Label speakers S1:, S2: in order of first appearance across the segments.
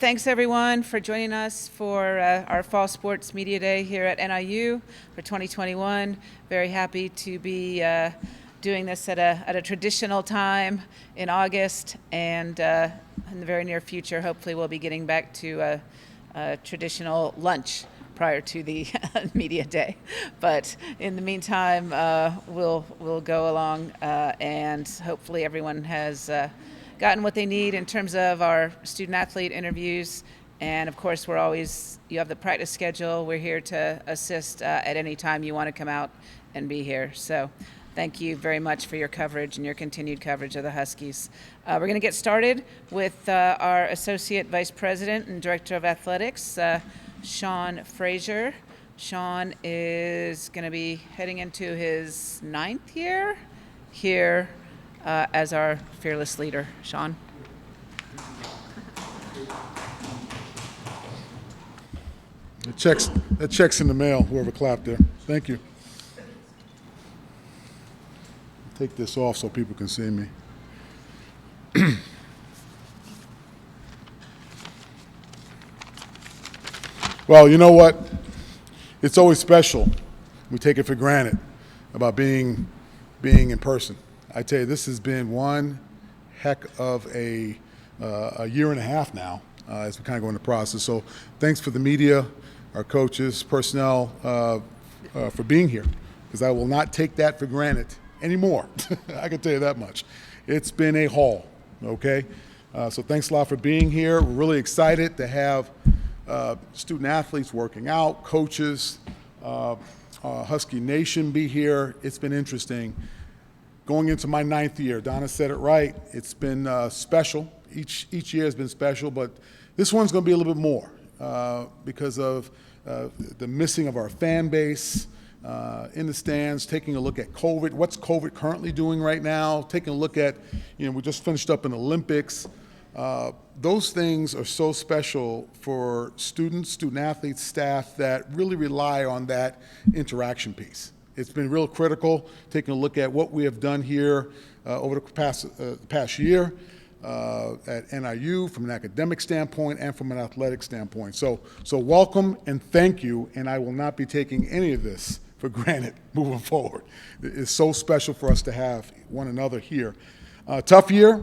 S1: Thanks everyone for joining us for our Fall Sports Media Day here at NIU for 2021. Very happy to be doing this at a traditional time in August, and in the very near future, hopefully we'll be getting back to a traditional lunch prior to the media day. But in the meantime, we'll go along and hopefully everyone has gotten what they need in terms of our student athlete interviews. And of course, you have the practice schedule. We're here to assist at any time you want to come out and be here. So thank you very much for your coverage and your continued coverage of the Huskies. We're going to get started with our Associate Vice President and Director of Athletics, Sean Frazier. Sean is going to be heading into his 9th year here as our fearless leader. Sean.
S2: That check's in the mail, whoever clapped there. Thank you. Take this off so people can see me. Well, you know what? It's always special. We take it for granted about being in person. I tell you, this has been one heck of a year and a half now as we kind of go into the process. So thanks for the media, our coaches, personnel for being here, because I will not take that for granted anymore. I can tell you that much. It's been a haul, okay? So thanks a lot for being here. We're really excited to have student athletes working out, coaches, Husky Nation be here. It's been interesting. Going into my 9th year, Donna said it right. It's been special. Each year has been special, but this one's going to be a little bit more because of the missing of our fan base in the stands, taking a look at COVID. What's COVID currently doing right now? Taking a look at, we just finished up an Olympics. Those things are so special for students, student athletes, staff that really rely on that interaction piece. It's been real critical, taking a look at what we have done here over the past year at NIU from an academic standpoint and from an athletic standpoint. So welcome and thank you, and I will not be taking any of this for granted moving forward. It's so special for us to have one another here. Tough year,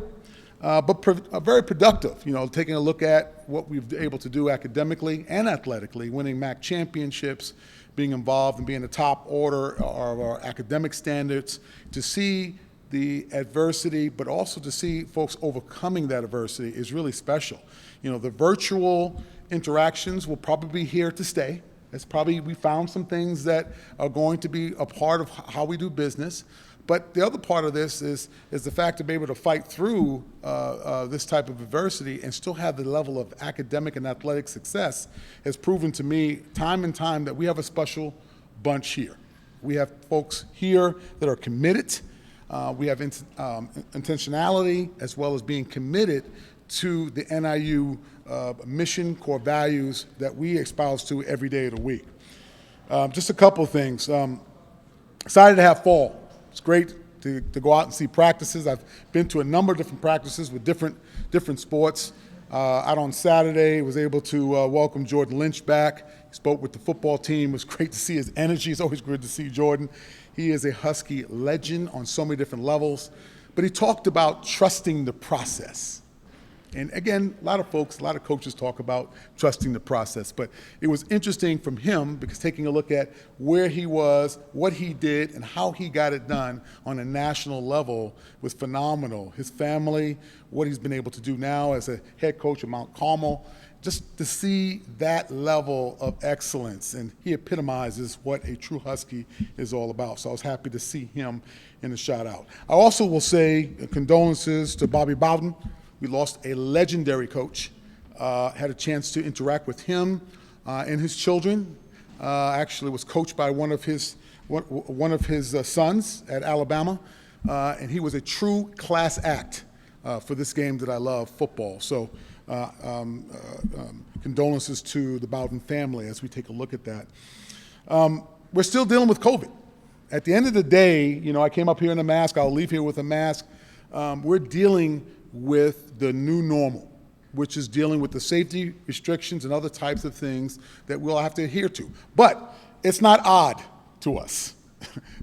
S2: but very productive, taking a look at what we've been able to do academically and athletically, winning MAC championships, being involved and being the top order of our academic standards, to see the adversity, but also to see folks overcoming that adversity is really special. The virtual interactions will probably be here to stay. We found some things that are going to be a part of how we do business. But the other part of this is the fact to be able to fight through this type of adversity and still have the level of academic and athletic success has proven to me time and time that we have a special bunch here. We have folks here that are committed. We have intentionality as well as being committed to the NIU mission, core values that we espouse to every day of the week. Just a couple of things. Excited to have fall. It's great to go out and see practices. I've been to a number of different practices with different sports. Out on Saturday, was able to welcome Jordan Lynch back. He spoke with the football team. It was great to see his energy. It's always good to see Jordan. He is a Husky legend on so many different levels. But he talked about trusting the process. And again, a lot of coaches talk about trusting the process. But it was interesting from him because taking a look at where he was, what he did, and how he got it done on a national level was phenomenal. His family, what he's been able to do now as a head coach of Mount Carmel, just to see that level of excellence. And he epitomizes what a true Husky is all about. So I was happy to see him in the shout out. I also will say condolences to Bobby Baldwin. We lost a legendary coach. Had a chance to interact with him and his children. Actually was coached by one of his sons at Alabama. And he was a true class act for this game that I love, football. So condolences to the Baldwin family as we take a look at that. We're still dealing with COVID. At the end of the day, I came up here in a mask. I'll leave here with a mask. We're dealing with the new normal. which is dealing with the safety restrictions and other types of things that we'll have to adhere to. But it's not odd to us.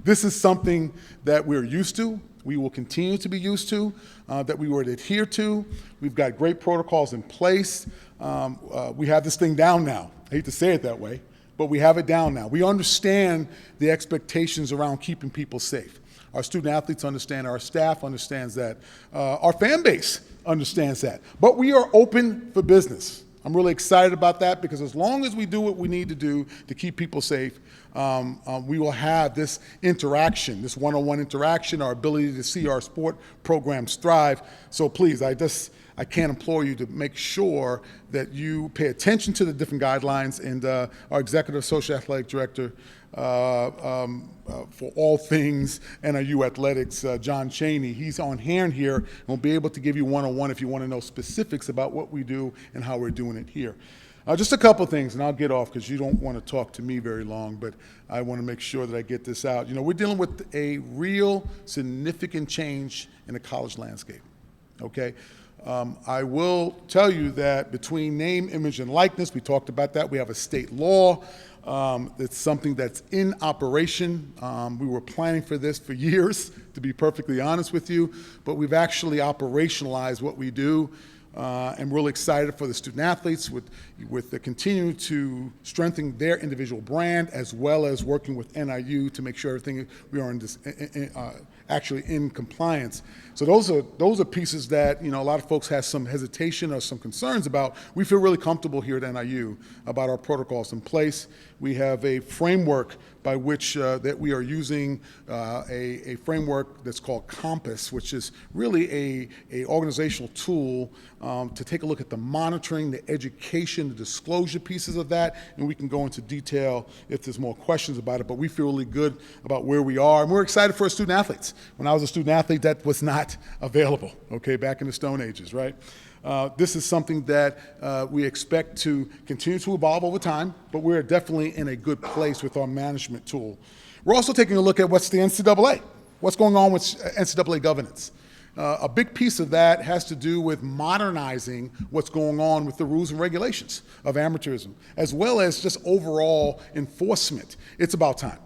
S2: This is something that we're used to, we will continue to be used to, that we would adhere to. We've got great protocols in place. We have this thing down now. I hate to say it that way, but we have it down now. We understand the expectations around keeping people safe. Our student athletes understand, our staff understands that, our fan base understands that. But we are open for business. I'm really excited about that because as long as we do what we need to do to keep people safe, we will have this interaction, this one-on-one interaction, our ability to see our sport programs thrive. So please, I can't implore you to make sure that you pay attention to the different guidelines, and our executive social athletic director for all things NIU athletics, John Chaney, he's on hand here and will be able to give you one-on-one if you want to know specifics about what we do and how we're doing it here. Just a couple things, and I'll get off because you don't want to talk to me very long, but I want to make sure that I get this out. You know, we're dealing with a real significant change in the college landscape, okay? I will tell you that between name, image, and likeness, we talked about that. We have a state law. It's something that's in operation. We were planning for this for years, to be perfectly honest with you, but we've actually operationalized what we do. And really excited for the student athletes with the continue to strengthen their individual brand, as well as working with NIU to make sure everything we are actually in compliance. So those are pieces that, you know, a lot of folks have some hesitation or some concerns about. We feel really comfortable here at NIU about our protocols in place. We have a framework by which that we are using, a framework that's called Compass, which is really a organizational tool to take a look at the monitoring, the education, the disclosure pieces of that, and we can go into detail if there's more questions about it, but we feel really good about where we are, and we're excited for our student athletes. When I was a student athlete, that was not available, okay, back in the Stone Ages, right? This is something that we expect to continue to evolve over time, but we're definitely in a good place with our management tool. We're also taking a look at what's the NCAA, what's going on with NCAA governance. A big piece of that has to do with modernizing what's going on with the rules and regulations of amateurism, as well as just overall enforcement. It's about time.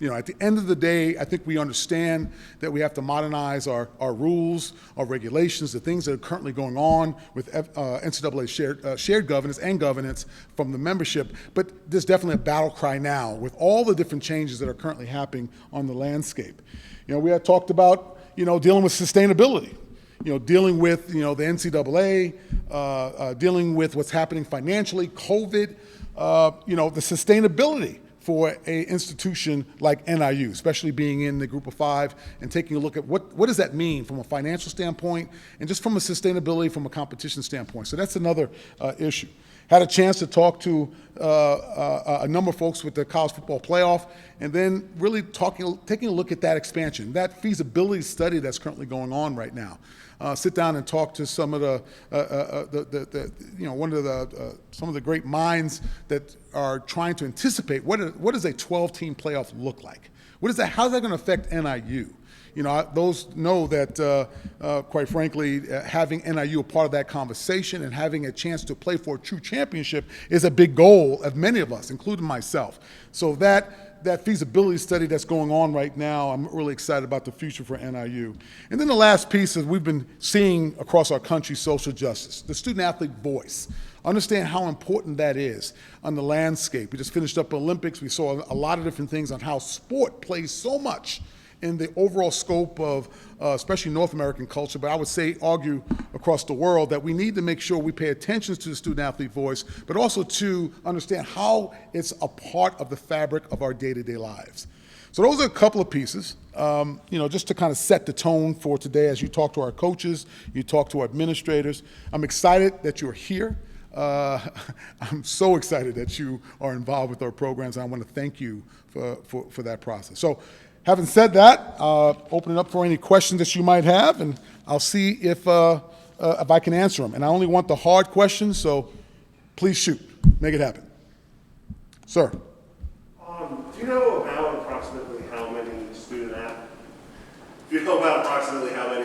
S2: You know, at the end of the day, I think we understand that we have to modernize our rules, our regulations, the things that are currently going on with NCAA shared governance and governance from the membership. But there's definitely a battle cry now with all the different changes that are currently happening on the landscape. You know, we had talked about, you know, dealing with sustainability. You know, dealing with, you know, the NCAA, dealing with what's happening financially, COVID, you know, the sustainability for an institution like NIU, especially being in the group of five and taking a look at what does that mean from a financial standpoint and just from a sustainability, from a competition standpoint. So that's another issue. Had a chance to talk to a number of folks with the college football playoff, and then really taking a look at that expansion, that feasibility study that's currently going on right now. Sit down and talk to some of some of the great minds that are trying to anticipate what does a 12-team playoff look like? How is that going to affect NIU? You know, those know that, quite frankly, having NIU a part of that conversation and having a chance to play for a true championship is a big goal of many of us, including myself. So that feasibility study that's going on right now, I'm really excited about the future for NIU. And then the last piece is we've been seeing across our country social justice, the student-athlete voice. Understand how important that is on the landscape. We just finished up Olympics. We saw a lot of different things on how sport plays so much in the overall scope of especially North American culture, but I would say argue across the world that we need to make sure we pay attention to the student-athlete voice, but also to understand how it's a part of the fabric of our day-to-day lives. So those are a couple of pieces, you know, just to kind of set the tone for today as you talk to our coaches, you talk to our administrators. I'm excited that you're here. I'm so excited that you are involved with our programs, and I want to thank you for that process. So, having said that, open it up for any questions that you might have, and I'll see if I can answer them. And I only want the hard questions, so please shoot. Make it happen. Sir.
S3: Do you know about approximately how many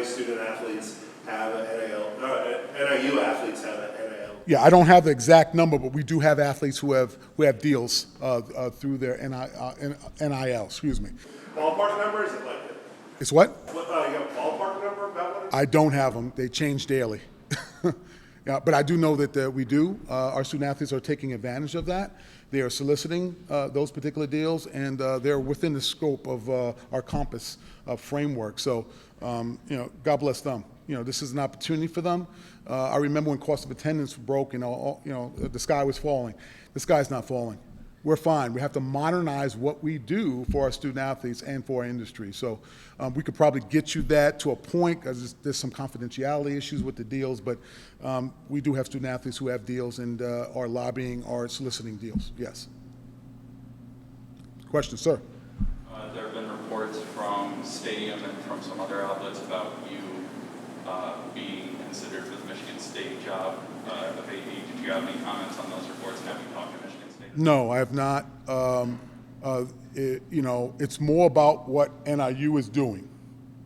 S3: student athletes have NIU athletes have
S2: Yeah, I don't have the exact number, but we do have athletes who have deals through their NIL. Excuse me.
S3: Ballpark number, is it like
S2: It's what?
S3: you have a ballpark number about what it is?
S2: I don't have them. They change daily. Yeah, but I do know that we do. Our student athletes are taking advantage of that. They are soliciting those particular deals, and they're within the scope of our Compass framework. So, God bless them. This is an opportunity for them. I remember when cost of attendance broke, the sky was falling. The sky's not falling. We're fine. We have to modernize what we do for our student athletes and for our industry. So we could probably get you that to a point, because there's some confidentiality issues with the deals, but we do have student athletes who have deals and are lobbying or soliciting deals. Yes. Question, sir.
S4: There have been reports from Stadium and from some other outlets about you being considered for the Michigan State job of AD. Did you have any comments on those reports, and have you talked to Michigan State?
S2: No, I have not. It's more about what NIU is doing,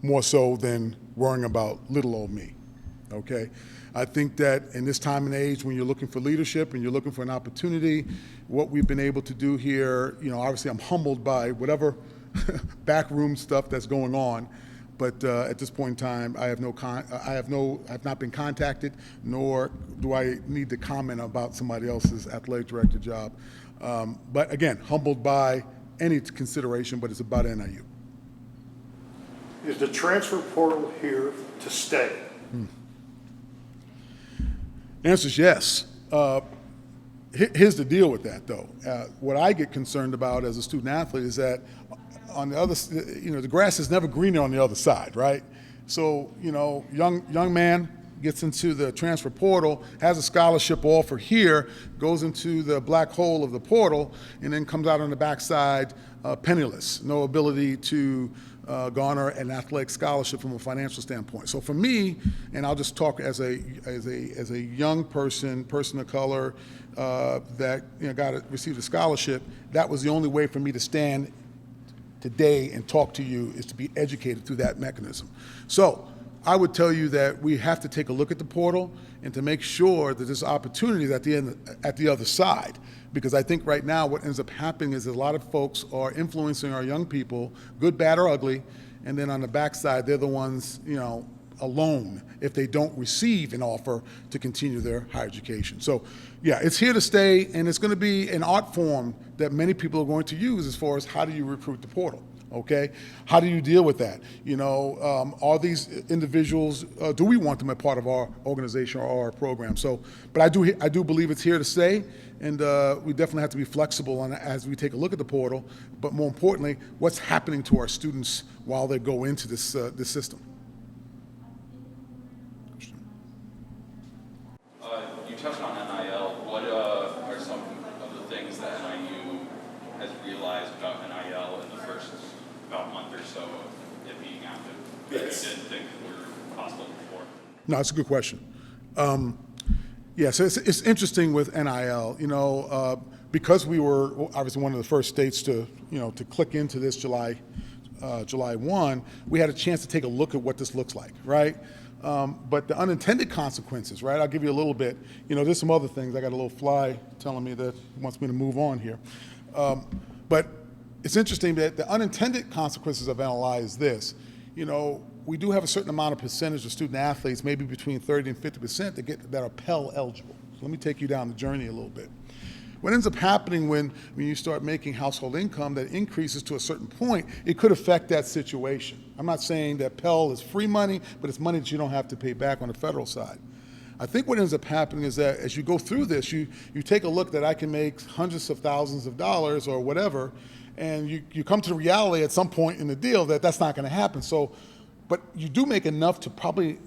S2: more so than worrying about little old me, okay? I think that in this time and age, when you're looking for leadership and you're looking for an opportunity, what we've been able to do here, obviously I'm humbled by whatever backroom stuff that's going on, but at this point in time, I have not been contacted, nor do I need to comment about somebody else's athletic director job. But again, humbled by any consideration, but it's about NIU.
S5: Is the transfer portal here to stay?
S2: The answer is yes. Here's the deal with that, though. What I get concerned about as a student athlete is that on the other, the grass is never greener on the other side, right? So, young man gets into the transfer portal, has a scholarship offer here, goes into the black hole of the portal, and then comes out on the backside penniless, no ability to garner an athletic scholarship from a financial standpoint. So for me, and I'll just talk as a young person of color that received a scholarship, that was the only way for me to stand today and talk to you, is to be educated through that mechanism. So I would tell you that we have to take a look at the portal and to make sure that there's opportunities at the other side. Because I think right now what ends up happening is that a lot of folks are influencing our young people, good, bad, or ugly, and then on the backside, they're the ones, alone if they don't receive an offer to continue their higher education. So yeah, it's here to stay, and it's going to be an art form that many people are going to use as far as how do you recruit the portal. Okay, how do you deal with that? Are these individuals? Do we want them as part of our organization or our program? So, but I do believe it's here to stay, and we definitely have to be flexible on as we take a look at the portal. But more importantly, what's happening to our students while they go into this system?
S4: You touched on NIL. What are some of the things that NIU has realized about NIL in the first about month or so of it being active that you didn't think were possible before?
S2: No, that's a good question. Yeah, so it's interesting with NIL. Because we were obviously one of the first states to click into this July 1, we had a chance to take a look at what this looks like, right? But the unintended consequences, right? I'll give you a little bit. There's some other things. I got a little fly telling me that he wants me to move on here. But it's interesting that the unintended consequences of NLI is this. We do have a certain amount of percentage of student athletes, maybe between 30 and 50%, that are Pell eligible. So let me take you down the journey a little bit. What ends up happening when you start making household income that increases to a certain point, it could affect that situation. I'm not saying that Pell is free money, but it's money that you don't have to pay back on the federal side. I think what ends up happening is that as you go through this, you take a look that I can make hundreds of thousands of dollars or whatever, and you come to the reality at some point in the deal that that's not going to happen. So, but you do make enough to probably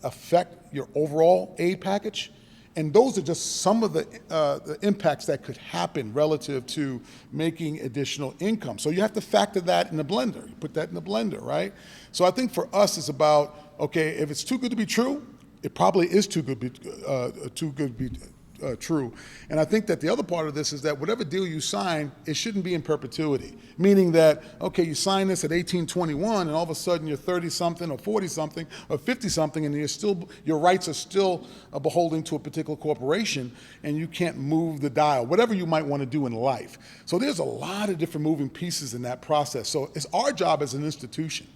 S2: affect your overall aid package. And those are just some of the impacts that could happen relative to making additional income. So you have to factor that in the blender. You put that in the blender, right? So I think for us, it's about, okay, if it's too good to be true, it probably is too good to be true. And I think that the other part of this is that whatever deal you sign, it shouldn't be in perpetuity. Meaning that, okay, you sign this at 1821 and all of a sudden you're 30-something or 40-something or 50-something and your rights are still beholden to a particular corporation and you can't move the dial, whatever you might want to do in life. So there's a lot of different moving pieces in that process. So it's our job as an institution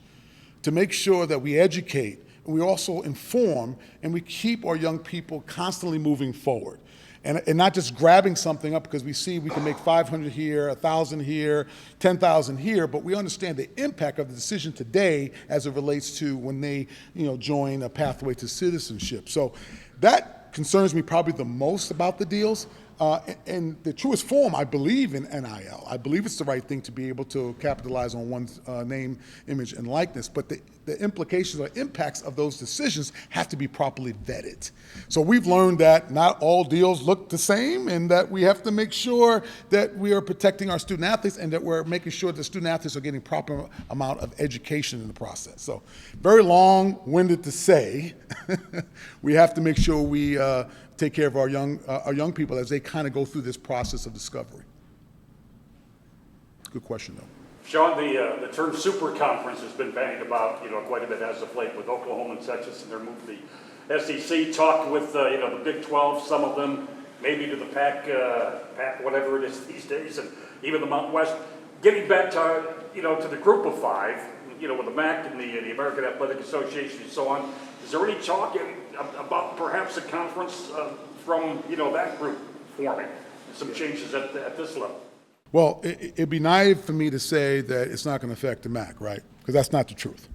S2: to make sure that we educate, and we also inform, and we keep our young people constantly moving forward. And not just grabbing something up because we see we can make 500 here, 1,000 here, 10,000 here, but we understand the impact of the decision today as it relates to when they, join a pathway to citizenship. So that concerns me probably the most about the deals. In the truest form, I believe in NIL. I believe it's the right thing to be able to capitalize on one's name, image, and likeness. But the implications or impacts of those decisions have to be properly vetted. So we've learned that not all deals look the same and that we have to make sure that we are protecting our student athletes and that we're making sure that student athletes are getting proper amount of education in the process. So very long-winded to say, we have to make sure we take care of our young people as they kind of go through this process of discovery. Good question, though.
S6: Sean, the term super conference has been bandied about, quite a bit as of late with Oklahoma and Texas and their move to the SEC. Talked with, the Big 12, some of them, maybe to the Pac, whatever it is these days, and even the Mountain West. Getting back to, to the group of five, with the MAC and the American Athletic Association and so on. Is there any talk about perhaps a conference from, that group forming, some changes at this level?
S2: Well, it'd be naive for me to say that it's not going to affect the MAC, right? Because that's not the truth.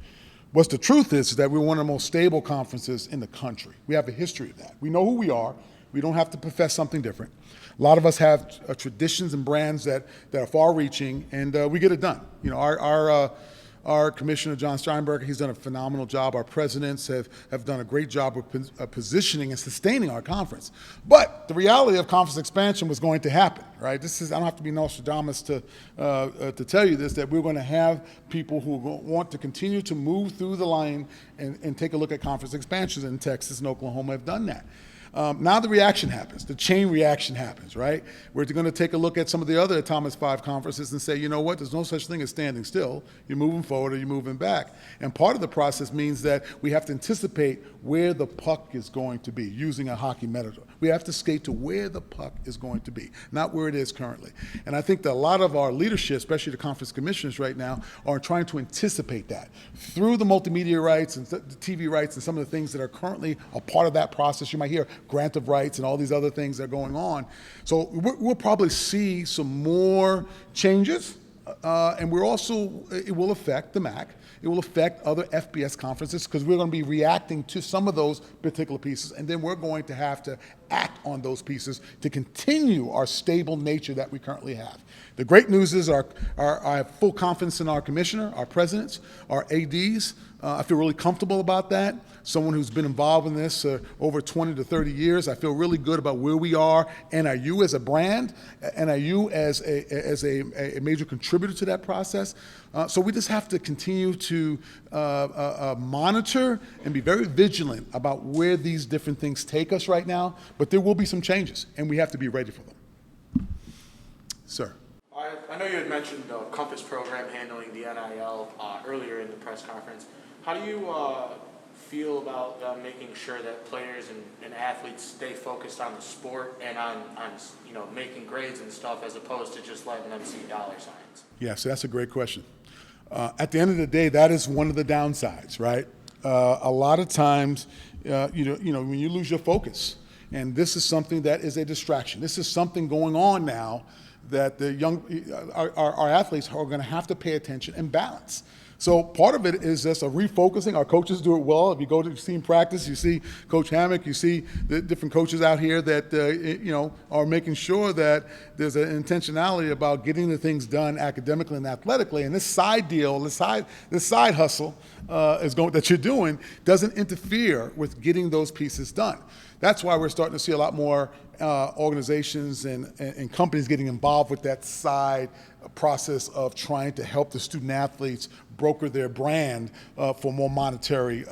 S2: What's the truth is that we're one of the most stable conferences in the country. We have a history of that. We know who we are. We don't have to profess something different. A lot of us have traditions and brands that are far-reaching, and we get it done. Our commissioner, John Steinberger, he's done a phenomenal job. Our presidents have done a great job of positioning and sustaining our conference. But the reality of conference expansion was going to happen, right? I don't have to be Nostradamus to tell you this, that we're going to have people who want to continue to move through the line and take a look at conference expansions, and Texas and Oklahoma have done that. Now the reaction happens, the chain reaction happens, right? We're going to take a look at some of the other Thomas 5 conferences and say, you know what, there's no such thing as standing still. You're moving forward or you're moving back. And part of the process means that we have to anticipate where the puck is going to be, using a hockey metaphor. We have to skate to where the puck is going to be, not where it is currently. And I think that a lot of our leadership, especially the conference commissioners right now, are trying to anticipate that through the multimedia rights and the TV rights and some of the things that are currently a part of that process. You might hear grant of rights and all these other things that are going on. So we'll probably see some more changes, and it will affect the MAC. It will affect other FBS conferences because we're going to be reacting to some of those particular pieces, and then we're going to have to act on those pieces to continue our stable nature that we currently have. The great news is I have full confidence in our commissioner, our presidents, our ADs. I feel really comfortable about that. Someone who's been involved in this over 20 to 30 years. I feel really good about where we are. NIU as a brand, NIU as a major contributor to that process. So we just have to continue to monitor and be very vigilant about where these different things take us right now. But there will be some changes, and we have to be ready for them. Sir.
S7: I know you had mentioned the Compass program handling the NIL earlier in the press conference. How do you feel about making sure that players and athletes stay focused on the sport and on making grades and stuff as opposed to just letting them see dollar signs?
S2: Yeah, so that's a great question. At the end of the day, that is one of the downsides, right? A lot of times, when you lose your focus, and this is something that is a distraction. This is something going on now that our athletes are going to have to pay attention and balance. So part of it is just a refocusing. Our coaches do it well. If you go to team practice, you see Coach Hammock, you see the different coaches out here that are making sure that there's an intentionality about getting the things done academically and athletically. And this side deal, this side hustle that you're doing doesn't interfere with getting those pieces done. that's why we're starting to see a lot more organizations and companies getting involved with that side process of trying to help the student athletes broker their brand for more monetary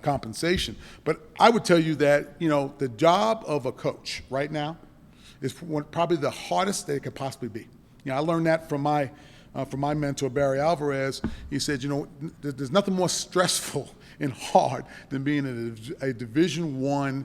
S2: compensation. But I would tell you that, the job of a coach right now is probably the hardest that it could possibly be. I learned that from my mentor, Barry Alvarez. He said, there's nothing more stressful and hard than being a Division I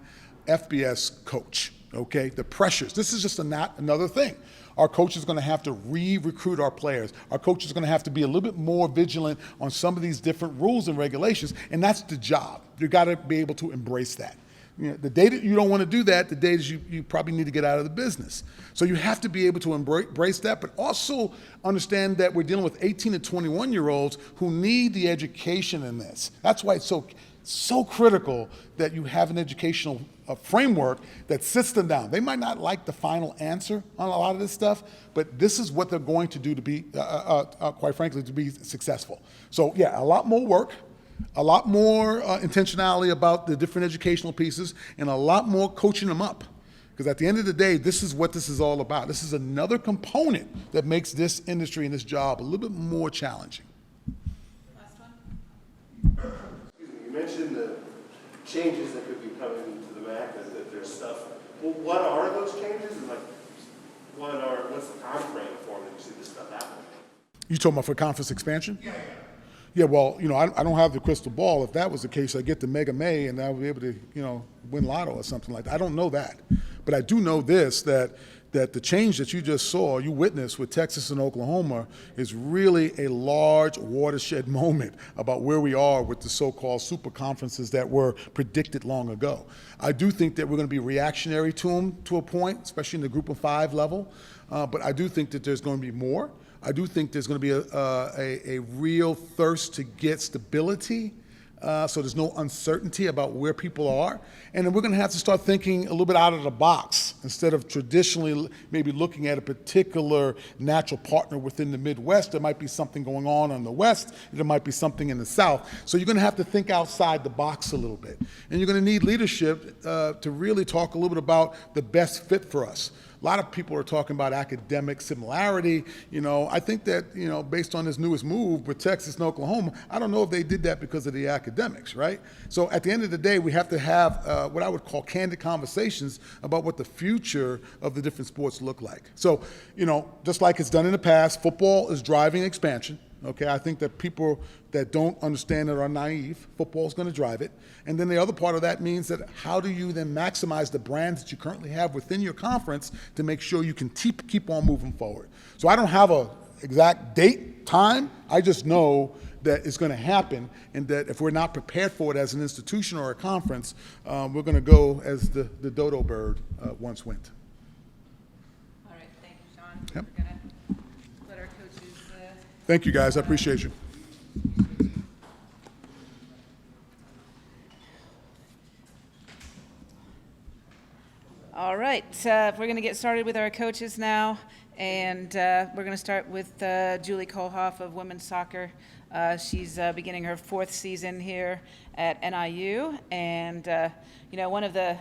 S2: FBS coach, okay? The pressures. This is just another thing. Our coach is going to have to re-recruit our players. Our coach is going to have to be a little bit more vigilant on some of these different rules and regulations, and that's the job. You got to be able to embrace that. The day that you don't want to do that, the days you probably need to get out of the business. So you have to be able to embrace that, but also understand that we're dealing with 18 to 21-year-olds who need the education in this. That's why it's so critical that you have an educational framework that sits them down. They might not like the final answer on a lot of this stuff, but this is what they're going to do to be, quite frankly, to be successful. So yeah, a lot more work, a lot more intentionality about the different educational pieces, and a lot more coaching them up. Because at the end of the day, this is what this is all about. This is another component that makes this industry and this job a little bit more challenging.
S1: Last one.
S3: Excuse me, you mentioned the changes that could be coming to the MAC, that there's stuff. Well, what are those changes? And what's the time frame for that you see this stuff happening?
S2: You talking about for conference expansion? Yeah, well, I don't have the crystal ball. If that was the case, I'd get the Mega May and I'll be able to, win lotto or something like that. I don't know that. But I do know this, that the change that you just saw, you witnessed with Texas and Oklahoma, is really a large watershed moment about where we are with the so-called super conferences that were predicted long ago. I do think that we're going to be reactionary to them to a point, especially in the group of 5 level. But I do think that there's going to be more. I do think there's going to be a real thirst to get stability, so there's no uncertainty about where people are. And then we're going to have to start thinking a little bit out of the box instead of traditionally maybe looking at a particular natural partner within the Midwest. There might be something going on in the West. There might be something in the South. So you're going to have to think outside the box a little bit. And you're going to need leadership to really talk a little bit about the best fit for us. A lot of people are talking about academic similarity. I think that, based on this newest move with Texas and Oklahoma, I don't know if they did that because of the academics, right? So at the end of the day, we have to have what I would call candid conversations about what the future of the different sports look like. So, just like it's done in the past, football is driving expansion. Okay, I think that people that don't understand it are naive. Football is going to drive it. And then the other part of that means that how do you then maximize the brands that you currently have within your conference to make sure you can keep on moving forward. So I don't have an exact date, time. I just know that it's going to happen, and that if we're not prepared for it as an institution or a conference, we're going to go as the dodo bird once went.
S1: All right, thank you, Sean.
S2: Yep.
S1: We're going to let our coaches.
S2: Thank you, guys. I appreciate you.
S1: All right, we're going to get started with our coaches now, and we're going to start with Julie Colhoff of women's soccer. She's beginning her 4th season here at NIU, and one of the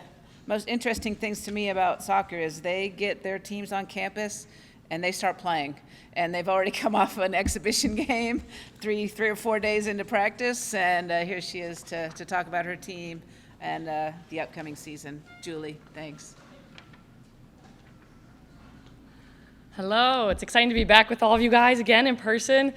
S1: most interesting things to me about soccer is they get their teams on campus and they start playing. And they've already come off an exhibition game, three or 4 days into practice, and here she is to talk about her team and the upcoming season. Julie, thanks.
S8: Hello, it's exciting to be back with all of you guys again in person.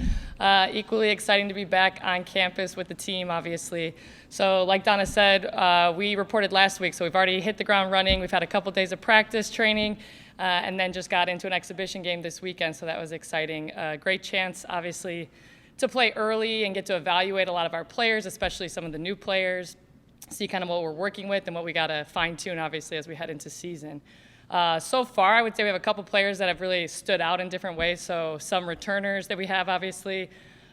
S8: Equally exciting to be back on campus with the team, obviously. So like Donna said, we reported last week, so we've already hit the ground running. We've had a couple days of practice training, and then just got into an exhibition game this weekend, so that was exciting. Great chance, obviously, to play early and get to evaluate a lot of our players, especially some of the new players, see kind of what we're working with and what we got to fine-tune, obviously, as we head into season. So far, I would say we have a couple players that have really stood out in different ways. So some returners that we have, obviously.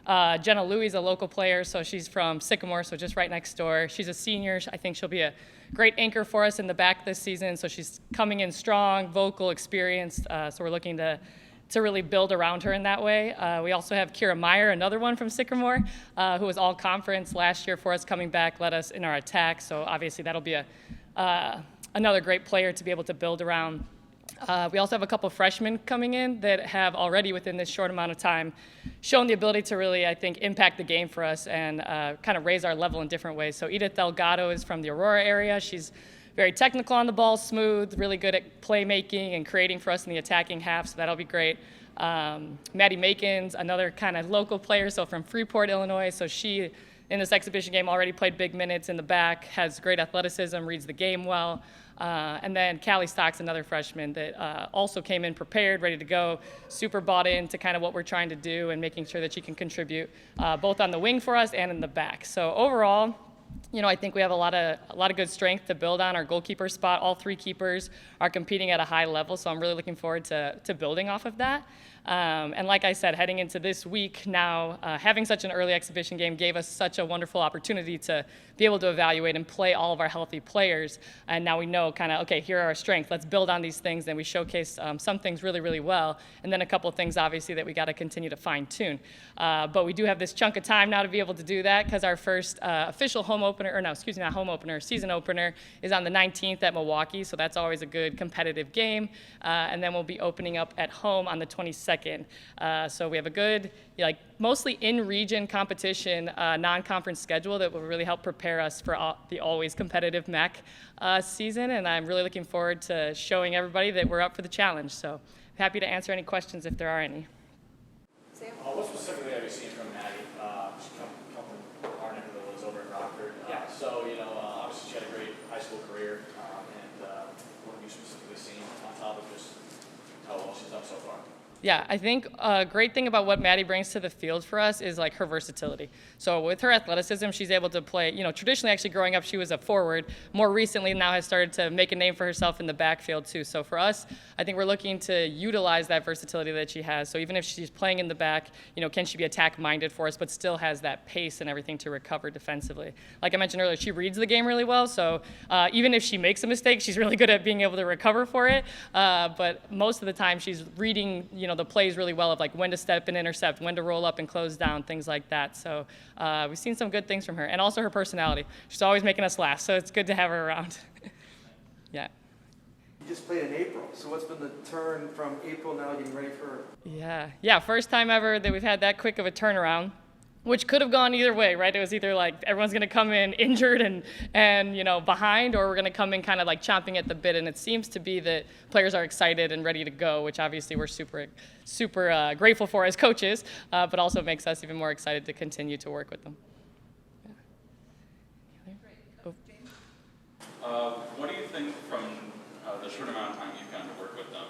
S8: Jenna Louie is a local player, so she's from Sycamore, so just right next door. She's a senior. I think she'll be a great anchor for us in the back this season. So she's coming in strong, vocal, experienced. So we're looking to really build around her in that way. We also have Kira Meyer, another one from Sycamore, who was all conference last year for us, coming back, led us in our attack. So obviously that'll be a another great player to be able to build around. We also have a couple freshmen coming in that have already, within this short amount of time, shown the ability to really, I think, impact the game for us and kind of raise our level in different ways. So Edith Delgado is from the Aurora area. She's very technical on the ball, smooth, really good at playmaking and creating for us in the attacking half, so that'll be great. Maddie Makin's another kind of local player, so from Freeport, Illinois. So she, in this exhibition game, already played big minutes in the back, has great athleticism, reads the game well. And then Callie Stock's another freshman that also came in prepared, ready to go, super bought into kind of what we're trying to do and making sure that she can contribute both on the wing for us and in the back. So overall, you know, I think we have a lot of good strength to build on. Our goalkeeper spot, all three keepers are competing at a high level, so I'm really looking forward to building off of that. And like I said, heading into this week now, having such an early exhibition game gave us such a wonderful opportunity to be able to evaluate and play all of our healthy players. And now we know kind of, okay, here are our strengths. Let's build on these things. And we showcase some things really, really well. And then a couple of things, obviously, that we got to continue to fine tune. But we do have this chunk of time now to be able to do that because our first official home opener, or no, excuse me, not home opener, season opener is on the 19th at Milwaukee. So that's always a good competitive game. And then we'll be opening up at home on the 22nd. So we have a good, mostly in-region competition, non-conference schedule that will really help prepare us for the always competitive MAC season. And I'm really looking forward to showing everybody that we're up for the challenge. So happy to answer any questions if there are any.
S7: What specifically have you seen from Maddie? She's come from our neck of the woods over in Rockford. So, obviously she had a great high school career. And what have you specifically seen on top of just how well she's done so far?
S8: Yeah, I think a great thing about what Maddie brings to the field for us is her versatility. So with her athleticism, she's able to play, traditionally actually growing up, she was a forward. More recently now has started to make a name for herself in the backfield too. So for us, I think we're looking to utilize that versatility that she has. So even if she's playing in the back, can she be attack-minded for us, but still has that pace and everything to recover defensively. Like I mentioned earlier, she reads the game really well. So even if she makes a mistake, she's really good at being able to recover for it. But most of the time she's reading, the plays really well of when to step and intercept, when to roll up and close down, things like that. So we've seen some good things from her. And also her personality. She's always making us laugh, so it's good to have her around. Yeah.
S9: You just played in April, so what's been the turn from April now getting ready for?
S8: Yeah, first time ever that we've had that quick of a turnaround, which could have gone either way, right? It was either everyone's going to come in injured and behind, or we're going to come in kind of chomping at the bit. And it seems to be that players are excited and ready to go, which obviously we're super grateful for as coaches, but also makes us even more excited to continue to work with them.
S4: What do you think from the short amount of time you've gotten to work with them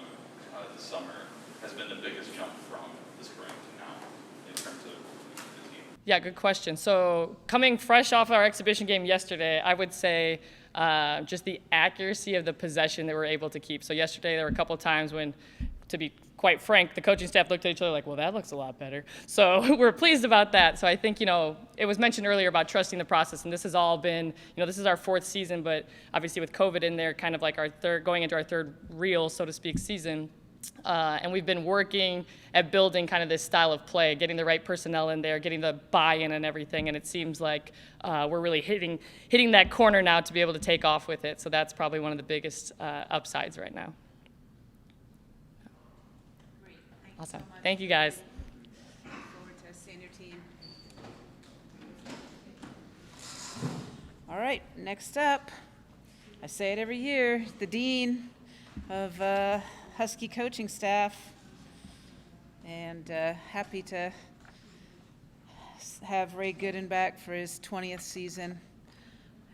S4: this summer has been the biggest jump from the spring to now in terms of the team?
S8: Yeah, good question. So coming fresh off our exhibition game yesterday, I would say just the accuracy of the possession that we're able to keep. So yesterday there were a couple of times when, to be quite frank, the coaching staff looked at each other well, that looks a lot better. So we're pleased about that. So I think, it was mentioned earlier about trusting the process, and this has all been, this is our fourth season, but obviously with COVID in there, kind of going into our third real, so to speak, season. And we've been working at building kind of this style of play, getting the right personnel in there, getting the buy-in and everything, and it seems like we're really hitting that corner now to be able to take off with it. So that's probably one of the biggest upsides right now.
S1: Great.
S8: Awesome.
S1: So much.
S8: Thank you, guys.
S1: Look forward to seeing your team. All right, next up, I say it every year, the dean of Huskie coaching staff, and happy to have Ray Gooden back for his 20th season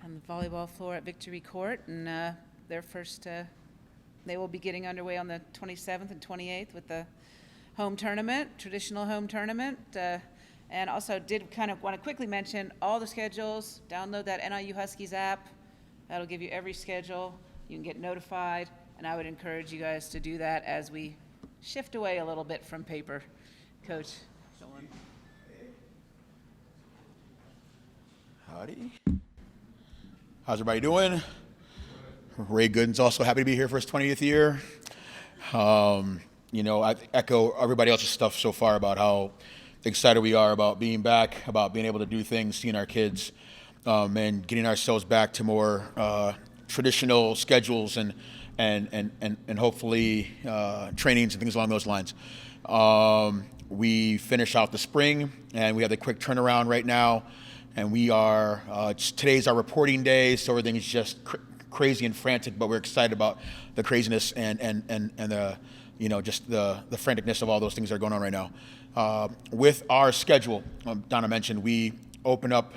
S1: on the volleyball floor at Victory Court, and their first, they will be getting underway on the 27th and 28th with the home tournament, traditional home tournament, and also did kind of want to quickly mention all the schedules. Download that NIU Huskies app. That'll give you every schedule. You can get notified. And I would encourage you guys to do that as we shift away a little bit from paper. Coach. Swan.
S10: Howdy. How's everybody doing? Ray Gooden's also happy to be here for his 20th year. I echo everybody else's stuff so far about how excited we are about being back, about being able to do things, seeing our kids, and getting ourselves back to more traditional schedules and hopefully trainings and things along those lines. We finish out the spring, and we have the quick turnaround right now, and we are today's our reporting day, so everything's just crazy and frantic, but we're excited about the craziness and the just the franticness of all those things that are going on right now. With our schedule, Donna mentioned, we open up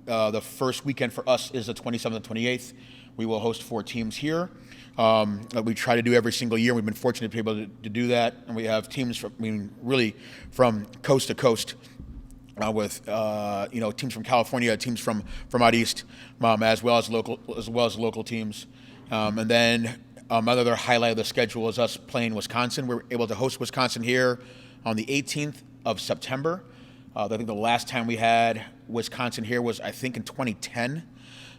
S10: the first weekend for us is the 27th and 28th. We will host 4 teams here. We try to do every single year. We've been fortunate to be able to do that, and we have teams from, really from coast to coast, with teams from California, teams from out east, as well as local teams. And then another highlight of the schedule is us playing Wisconsin. We're able to host Wisconsin here on the 18th of September. I think the last time we had Wisconsin here was, I think, in 2010.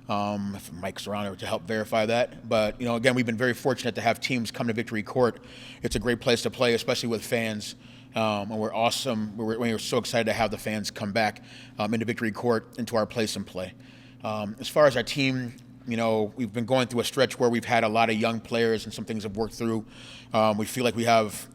S10: If Mike's around to help verify that. But, again, we've been very fortunate to have teams come to Victory Court. It's a great place to play, especially with fans. And we're so excited to have the fans come back into Victory Court, into our place and play. As far as our team, we've been going through a stretch where we've had a lot of young players and some things have worked through. We feel like we have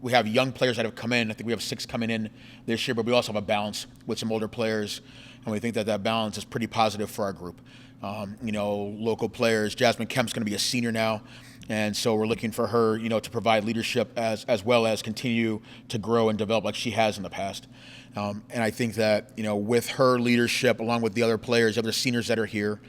S10: young players that have come in. I think we have 6 coming in this year, but we also have a balance with some older players. And we think that balance is pretty positive for our group. Local players, Jasmine Kemp's going to be a senior now, and so we're looking for her, to provide leadership as well as continue to grow and develop like she has in the past. And I think that, with her leadership, along with the other players, other seniors that are here,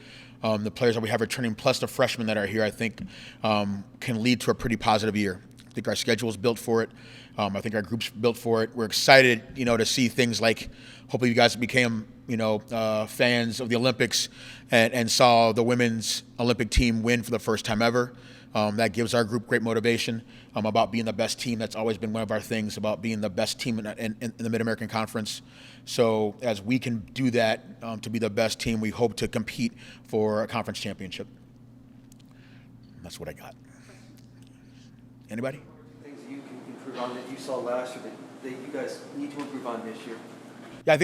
S10: the players that we have returning, plus the freshmen that are here, I think can lead to a pretty positive year. I think our schedule is built for it. I think our group's built for it. We're excited, to see things like, hopefully you guys became, fans of the Olympics and saw the women's Olympic team win for the first time ever. That gives our group great motivation about being the best team. That's always been one of our things, about being the best team in the Mid-American Conference. So as we can do that, to be the best team, we hope to compete for a conference championship. That's what I got. Anybody?
S9: Things that you can improve on that you saw last year that you guys need to improve on this year?
S10: Yeah, I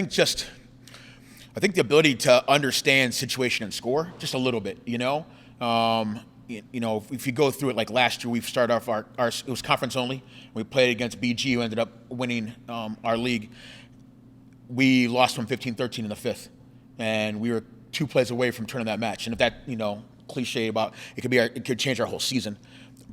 S10: think the ability to understand situation and score just a little bit, if you go through it, like last year, we started off it was conference only. We played against BG, who ended up winning our league. We lost from 15-13 in the 5th, and we were 2 plays away from turning that match. And if that, cliche about it could change our whole season.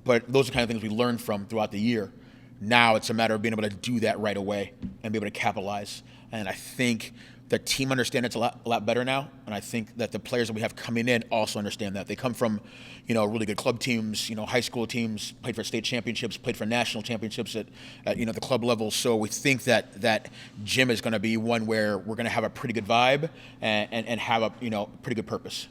S10: But those are the kind of things we learned from throughout the year. Now it's a matter of being able to do that right away and be able to capitalize. And I think the team understands it a lot better now, and I think that the players that we have coming in also understand that. They come from, really good club teams, high school teams, played for state championships, played for national championships at the club level. So we think that gym is going to be one where we're going to have a pretty good vibe and have a pretty good purpose.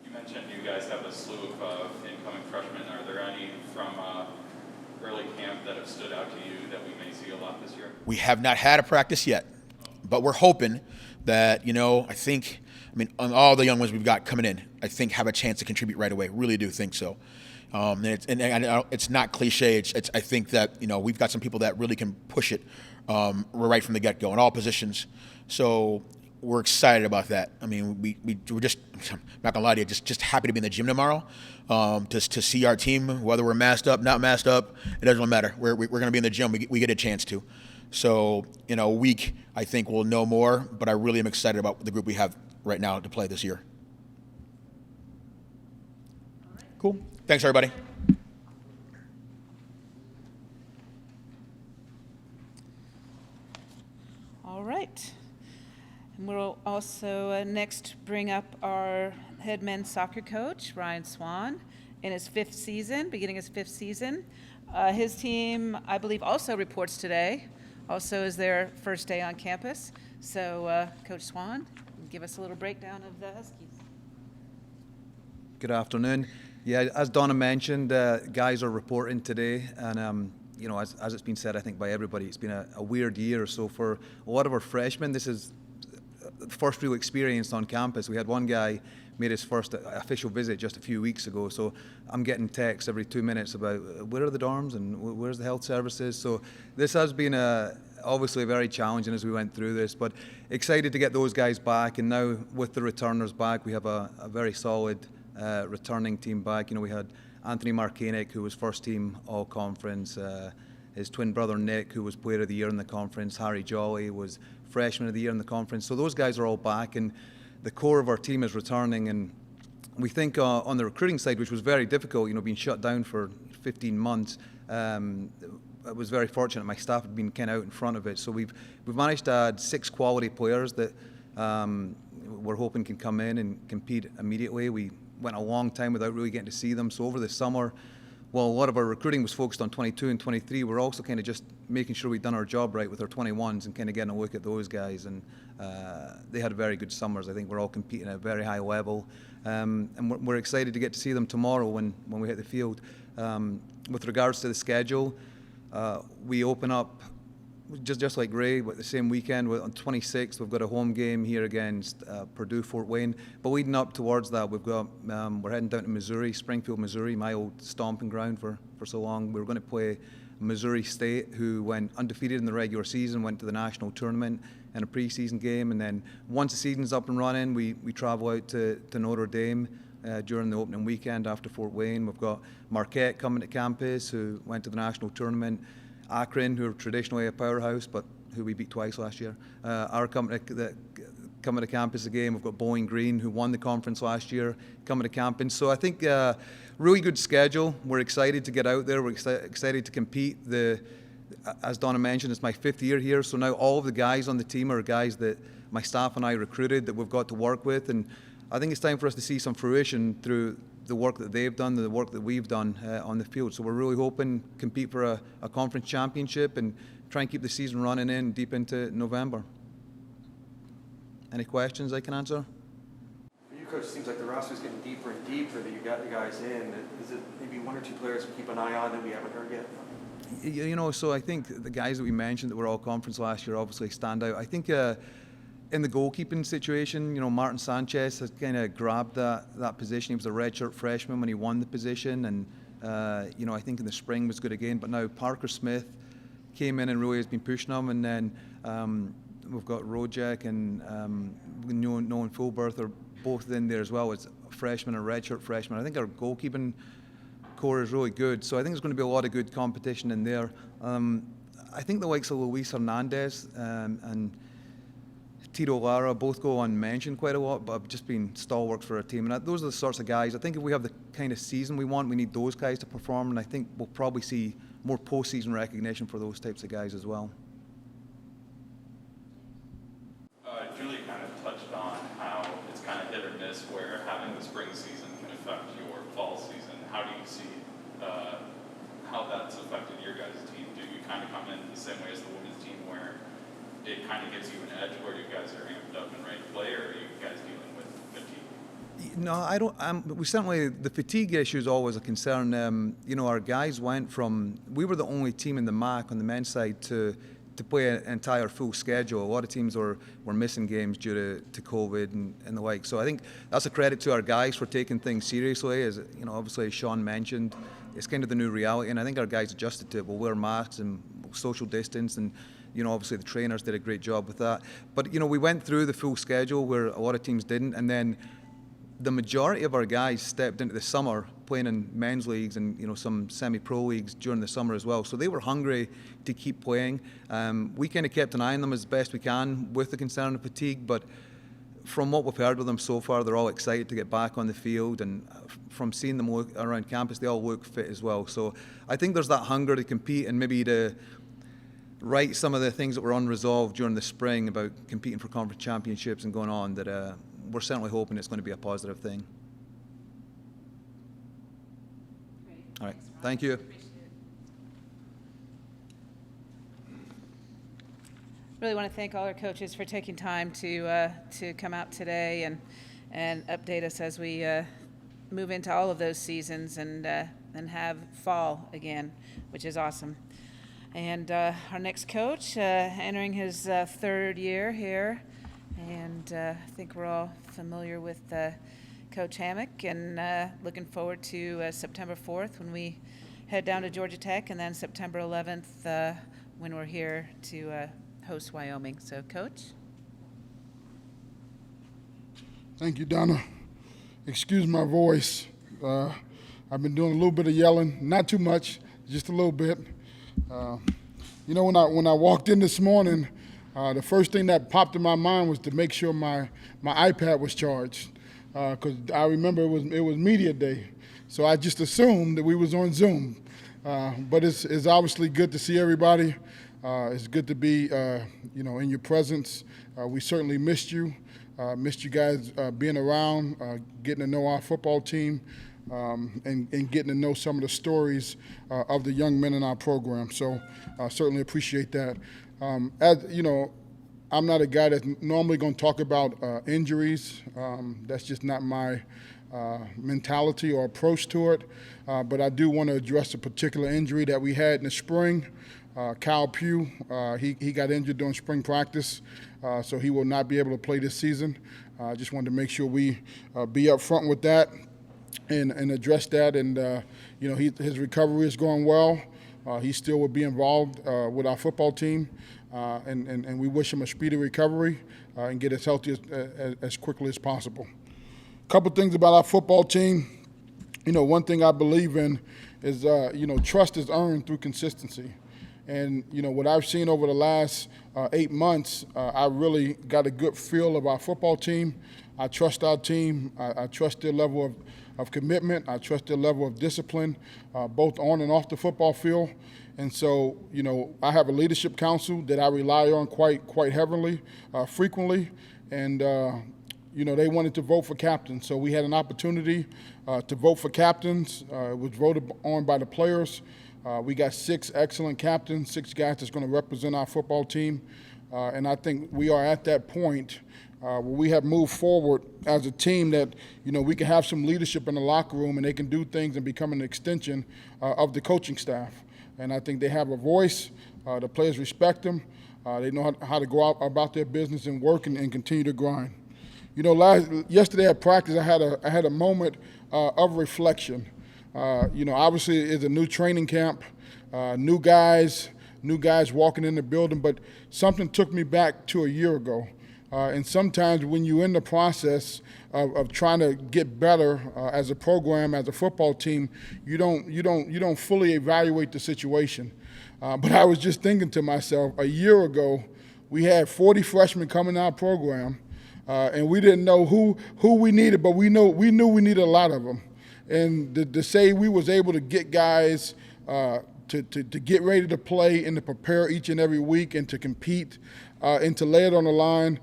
S4: You mentioned you guys have a slew of incoming freshmen. Are there any from early camp that have stood out to you that we may see a lot this year?
S10: We have not had a practice yet, but we're hoping that, on all the young ones we've got coming in, I think have a chance to contribute right away. Really do think so. And it's not cliche. I think that, we've got some people that really can push it right from the get-go in all positions. So we're excited about that. We're just, I'm not gonna lie to you, just happy to be in the gym tomorrow, to see our team, whether we're masked up, not masked up, it doesn't really matter. We're gonna be in the gym. We get a chance to. So in a week, I think we'll know more, but I really am excited about the group we have right now to play this year. Cool. Thanks, everybody.
S1: All right. And we'll also next bring up our head men's soccer coach, Ryan Swan, in his 5th season, beginning his 5th season. His team, I believe, also reports today. Also is their first day on campus. So, Coach Swan, give us a little breakdown of the Huskies.
S11: Good afternoon. Yeah, as Donna mentioned, guys are reporting today, and as it's been said, I think by everybody, it's been a weird year. So for a lot of our freshmen, this is the first real experience on campus. We had one guy made his first official visit just a few weeks ago, so I'm getting texts every 2 minutes about where are the dorms and where's the health services. So this has been a obviously very challenging as we went through this, but excited to get those guys back. And now with the returners back, we have a very solid returning team back. We had Anthony Markanek, who was first team all conference, his twin brother Nick, who was player of the year in the conference, Harry Jolly was freshman of the year in the conference. So those guys are all back, and the core of our team is returning. And we think on the recruiting side, which was very difficult, being shut down for 15 months, I was very fortunate my staff had been kind of out in front of it. So we've managed to add 6 quality players that we're hoping can come in and compete immediately. We went a long time without really getting to see them. So over the summer, while a lot of our recruiting was focused on 22 and 23, we're also kind of just making sure we've done our job right with our 21s and kind of getting a look at those guys. And they had very good summers. I think we're all competing at a very high level. And we're excited to get to see them tomorrow when we hit the field. With regards to the schedule, we open up just like Ray, but the same weekend on 26th, we've got a home game here against Purdue Fort Wayne. But leading up towards that, we've got we're heading down to Missouri, Springfield, Missouri, my old stomping ground for so long. We're going to play Missouri State, who went undefeated in the regular season, went to the national tournament in a preseason game, and then once the season's up and running, we travel out to Notre Dame during the opening weekend after Fort Wayne. We've got Marquette coming to campus, who went to the national tournament. Akron, who are traditionally a powerhouse, but who we beat twice last year, are coming to campus again. We've got Bowling Green, who won the conference last year, coming to campus. So I think really good schedule. We're excited to get out there. We're excited to compete. As Donna mentioned, it's my 5th year here, so now all of the guys on the team are guys that my staff and I recruited that we've got to work with, and I think it's time for us to see some fruition through the work that they've done, the work that we've done on the field. So we're really hoping compete for a conference championship and try and keep the season running in deep into November. Any questions I can answer?
S9: For you, Coach, it seems like the roster's getting deeper and deeper that you got the guys in. Is it maybe 1 or 2 players we keep an eye on that we haven't heard yet?
S11: So I think the guys that we mentioned that were all conference last year obviously stand out. I think in the goalkeeping situation, Martin Sanchez has kind of grabbed that position. He was a redshirt freshman when he won the position, and I think in the spring was good again. But now Parker Smith came in and really has been pushing him, and then we've got Rojek and Nolan Fulberth are both in there as well as freshmen and redshirt freshmen. I think our goalkeeping core is really good, so I think there's going to be a lot of good competition in there. I think the likes of Luis Hernandez and Tito Lara both go unmentioned quite a lot, but have just been stalwarts for our team. And those are the sorts of guys, I think if we have the kind of season we want, we need those guys to perform, and I think we'll probably see more postseason recognition for those types of guys as well.
S4: Julie kind of touched on how it's kind of hit or miss where having the spring season can affect your fall season. How do you see how that's affected your guys' team? Do you kind of come in the same way as the women's team where it kind of gives you an edge where you guys are amped up and ready to play, or are you guys dealing with fatigue?
S11: No, I don't. We certainly, the fatigue issue is always a concern. Our guys went from, we were the only team in the MAC on the men's side to play an entire full schedule. A lot of teams were missing games due to COVID and the like. So I think that's a credit to our guys for taking things seriously. As obviously as Sean mentioned, it's kind of the new reality, and I think our guys adjusted to it. We'll wear masks and social distance, and obviously the trainers did a great job with that. But we went through the full schedule where a lot of teams didn't, and then the majority of our guys stepped into the summer playing in men's leagues and some semi-pro leagues during the summer as well. So they were hungry to keep playing. We kind of kept an eye on them as best we can with the concern of fatigue, but from what we've heard of them so far, they're all excited to get back on the field, and from seeing them around campus, they all look fit as well. So I think there's that hunger to compete and maybe to right some of the things that were unresolved during the spring about competing for conference championships and going on, that we're certainly hoping it's going to be a positive thing.
S1: Great.
S11: All right.
S1: Thanks, Ron.
S11: Thank you.
S1: Appreciate it. Really want to thank all our coaches for taking time to come out today and update us as we move into all of those seasons and have fall again, which is awesome. And our next coach, entering his 3rd year here, and I think we're all familiar with Coach Hammock, and looking forward to September 4th when we head down to Georgia Tech, and then September 11th when we're here to host Wyoming. So, Coach?
S12: Thank you, Donna. Excuse my voice. I've been doing a little bit of yelling, not too much, just a little bit. You know, when I walked in this morning, the first thing that popped in my mind was to make sure my iPad was charged, because I remember it was media day, so I just assumed that we was on Zoom. But it's obviously good to see everybody. It's good to be in your presence. We certainly missed you. Missed you guys being around, getting to know our football team, and getting to know some of the stories of the young men in our program. So certainly appreciate that. As you know, I'm not a guy that's normally going to talk about injuries. That's just not my mentality or approach to it. But I do want to address a particular injury that we had in the spring. Kyle Pugh, he got injured during spring practice, so he will not be able to play this season. I just wanted to make sure we be up front with that and address that. And, his recovery is going well. He still will be involved with our football team, and we wish him a speedy recovery and get as healthy as quickly as possible. A couple things about our football team. One thing I believe in is, trust is earned through consistency. And, what I've seen over the last 8 months, I really got a good feel of our football team. I trust our team. I trust their level of commitment. I trust their level of discipline, both on and off the football field. And so, I have a leadership council that I rely on quite heavily, frequently. And, they wanted to vote for captains. So we had an opportunity to vote for captains. It was voted on by the players. We got 6 excellent captains, 6 guys that's going to represent our football team. And I think we are at that point where we have moved forward as a team that, we can have some leadership in the locker room and they can do things and become an extension of the coaching staff. And I think they have a voice. The players respect them. They know how to go out about their business and work and continue to grind. Yesterday at practice, I had a moment of reflection. Obviously it's a new training camp, new guys walking in the building, but something took me back to a year ago. And sometimes when you're in the process of trying to get better as a program, as a football team, you don't fully evaluate the situation. But I was just thinking to myself, a year ago, we had 40 freshmen coming in our program, and we didn't know who we needed, but we knew we needed a lot of them. And to say we was able to get guys to get ready to play and to prepare each and every week and to compete and to lay it on the line,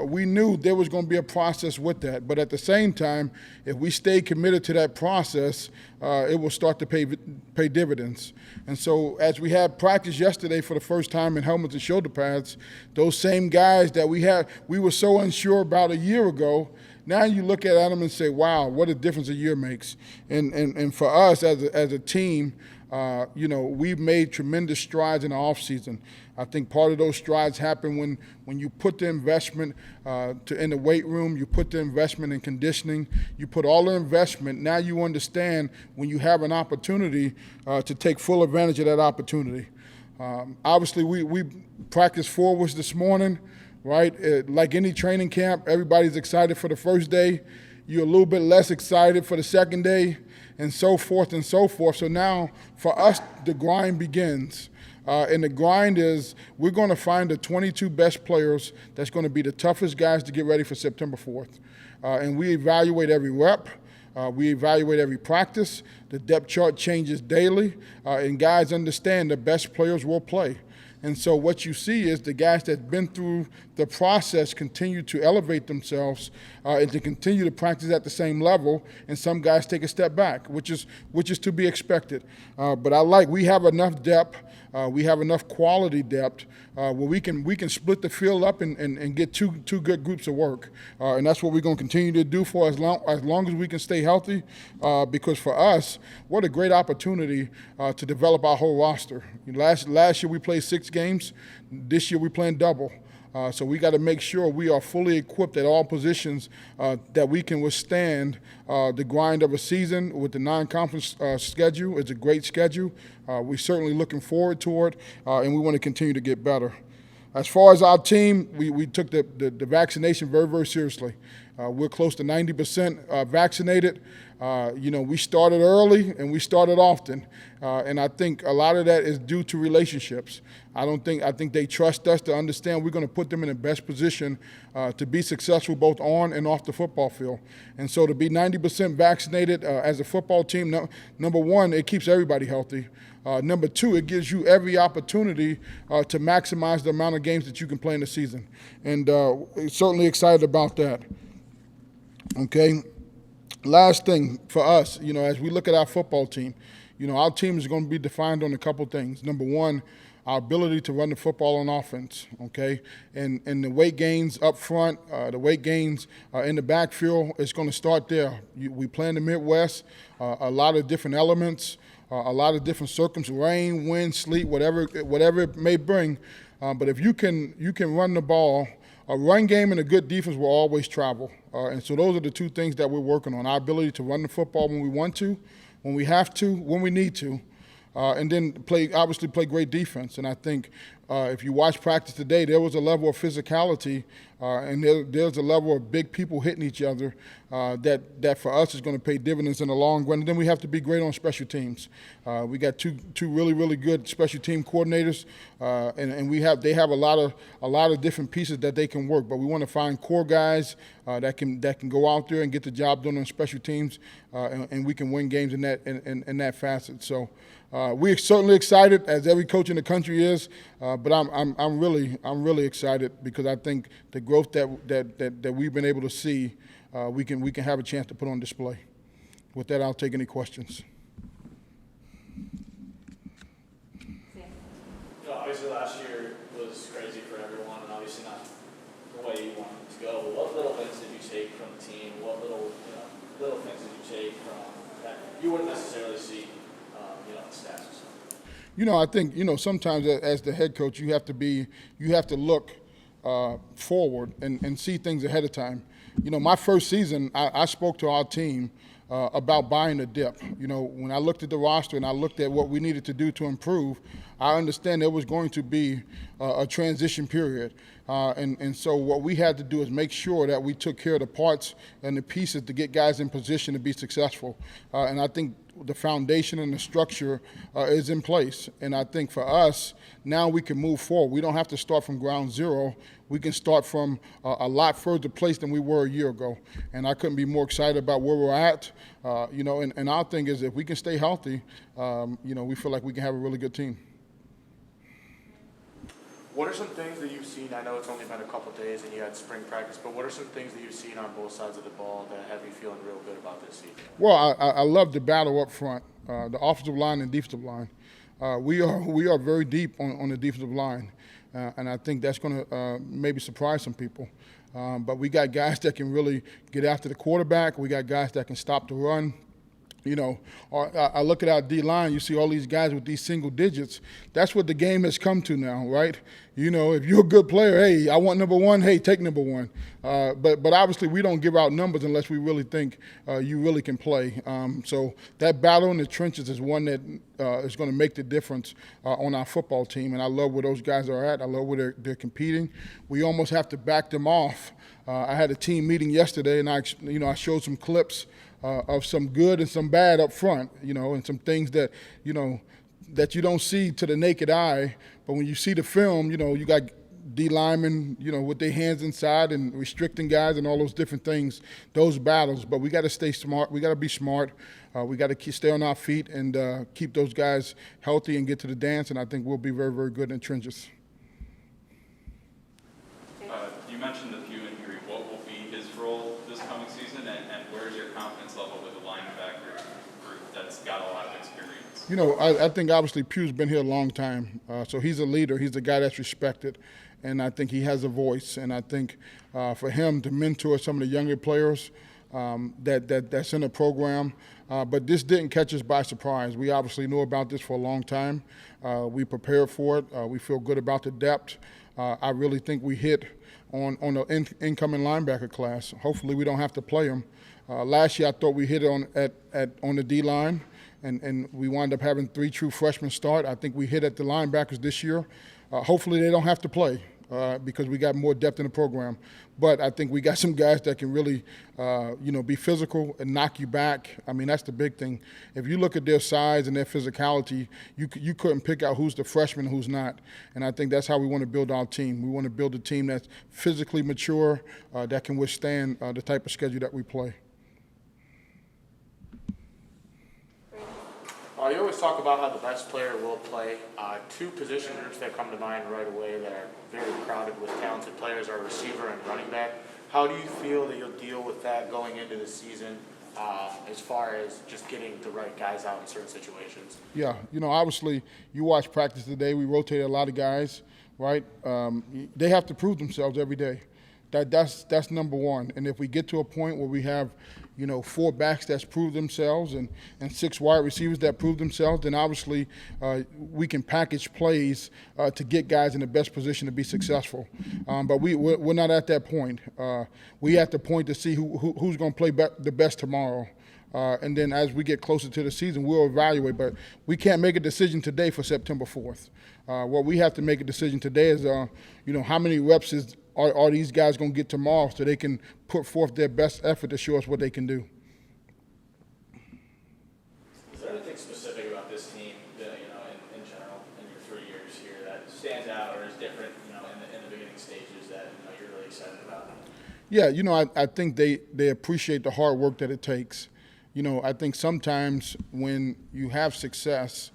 S12: we knew there was going to be a process with that. But at the same time, if we stay committed to that process, it will start to pay dividends. And so as we had practice yesterday for the first time in helmets and shoulder pads, those same guys that we were so unsure about a year ago, now you look at them and say, wow, what a difference a year makes. And for us as a team, we've made tremendous strides in the offseason. I think part of those strides happen when you put the investment in the weight room, you put the investment in conditioning, you put all the investment. Now you understand when you have an opportunity to take full advantage of that opportunity. Obviously, we practiced forwards this morning. Right? Like any training camp, everybody's excited for the first day. You're a little bit less excited for the second day, and so forth and so forth. So now, for us, the grind begins. And the grind is we're going to find the 22 best players that's going to be the toughest guys to get ready for September 4th. And we evaluate every rep. We evaluate every practice. The depth chart changes daily, and guys understand the best players will play. And so what you see is the guys that have been through the process continue to elevate themselves and to continue to practice at the same level, and some guys take a step back, which is to be expected. But we have enough depth, we have enough quality depth where we can split the field up and get two good groups of work, and that's what we're going to continue to do for as long as we can stay healthy. Because for us, what a great opportunity to develop our whole roster. Last year we played 6 games. This year we're playing double. So we got to make sure we are fully equipped at all positions that we can withstand the grind of a season with the non-conference schedule. It's a great schedule. We're certainly looking forward to it, and we want to continue to get better. As far as our team, we took the vaccination very, very seriously. We're close to 90% vaccinated. We started early and we started often, and I think a lot of that is due to relationships. I think they trust us to understand we're going to put them in the best position to be successful both on and off the football field. And so to be 90% vaccinated as a football team, number one, it keeps everybody healthy. Number two, it gives you every opportunity to maximize the amount of games that you can play in the season. And certainly excited about that. Okay. Last thing for us, as we look at our football team, our team is going to be defined on a couple things. Number one, our ability to run the football on offense, okay? And the weight gains up front, the weight gains in the backfield, it's going to start there. We play in the Midwest, a lot of different elements, a lot of different circumstances, rain, wind, sleet, whatever it may bring. But if you can run the ball, a run game and a good defense will always travel. And so those are the two things that we're working on, our ability to run the football when we want to, when we have to, when we need to, and then obviously play great defense. And I think if you watch practice today, there was a level of physicality and there's a level of big people hitting each other that for us is going to pay dividends in the long run. And then we have to be great on special teams. We got two really, really good special team coordinators, and they have a lot of different pieces that they can work. But we want to find core guys that can go out there and get the job done on special teams, and we can win games in that facet. So we're certainly excited, as every coach in the country is. But I'm really excited because I think the growth that we've been able to see, we can have a chance to put on display. With that, I'll take any questions.
S13: Obviously last year was crazy for everyone, and obviously not the way you wanted it to go. But what little things did you take from the team? What little things did you take from that you wouldn't necessarily see, in stats or something?
S12: I think sometimes as the head coach, you have to look forward and see things ahead of time. My first season, I spoke to our team about buying a dip. When I looked at the roster and I looked at what we needed to do to improve, I understand there was going to be a transition period. And so what we had to do is make sure that we took care of the parts and the pieces to get guys in position to be successful. And I think the foundation and the structure is in place. And I think for us, now we can move forward. We don't have to start from ground zero. We can start from a lot further place than we were a year ago. And I couldn't be more excited about where we're at. And our thing is if we can stay healthy, we feel like we can have a really good team.
S7: What are some things that you've seen? I know it's only been a couple of days and you had spring practice, but what are some things that you've seen on both sides of the ball that have you feeling real good about this season?
S12: Well, I love the battle up front, the offensive line and defensive line. We are very deep on the defensive line, and I think that's going to maybe surprise some people. But we got guys that can really get after the quarterback. We got guys that can stop the run. I look at our D-line, you see all these guys with these single digits. That's what the game has come to now, right? If you're a good player, hey, I want number one, hey, take number one. But obviously we don't give out numbers unless we really think you really can play. So that battle in the trenches is one that is going to make the difference on our football team. And I love where those guys are at. I love where they're competing. We almost have to back them off. I had a team meeting yesterday, and I showed some clips of some good and some bad up front, and some things that, that you don't see to the naked eye. But when you see the film, you got D linemen, with their hands inside and restricting guys and all those different things, those battles. But we got to stay smart. We got to be smart. We got to stay on our feet and keep those guys healthy and get to the dance. And I think we'll be very, very good in the trenches.
S4: You mentioned the Pew injury. What will be his role this coming season, and where's your confidence level with the linebacker group that's got a lot of experience?
S12: I think obviously Pew's been here a long time, so he's a leader. He's a guy that's respected, and I think he has a voice. And I think for him to mentor some of the younger players that's in the program, but this didn't catch us by surprise. We obviously knew about this for a long time. We prepared for it. We feel good about the depth. I really think we hit on the incoming linebacker class. Hopefully we don't have to play them. Last year I thought we hit it on the D-line, and we wound up having 3 true freshmen start. I think we hit at the linebackers this year. Hopefully they don't have to play because we got more depth in the program. But I think we got some guys that can really, be physical and knock you back. I mean, that's the big thing. If you look at their size and their physicality, you couldn't pick out who's the freshman and who's not. And I think that's how we want to build our team. We want to build a team that's physically mature, that can withstand the type of schedule that we play.
S7: You always talk about how the best player will play. 2 position groups that come to mind right away that are very crowded with talented players are receiver and running back. How do you feel that you'll deal with that going into the season as far as just getting the right guys out in certain situations?
S12: Yeah, obviously you watch practice today. We rotated a lot of guys, right? They have to prove themselves every day. That's number one. And if we get to a point where we have 4 backs that's proved themselves and 6 wide receivers that prove themselves, then obviously we can package plays to get guys in the best position to be successful. But we're not at that point. We at the point to see who's going to play the best tomorrow. And then as we get closer to the season, we'll evaluate. But we can't make a decision today for September 4th. What we have to make a decision today is, how many reps are these guys going to get tomorrow so they can put forth their best effort to show us what they can do.
S13: Is there anything specific about this team that, in general, in your 3 years here that stands out or is different, in the beginning stages that, you're really excited about?
S12: Yeah, I think they appreciate the hard work that it takes. I think sometimes when you have success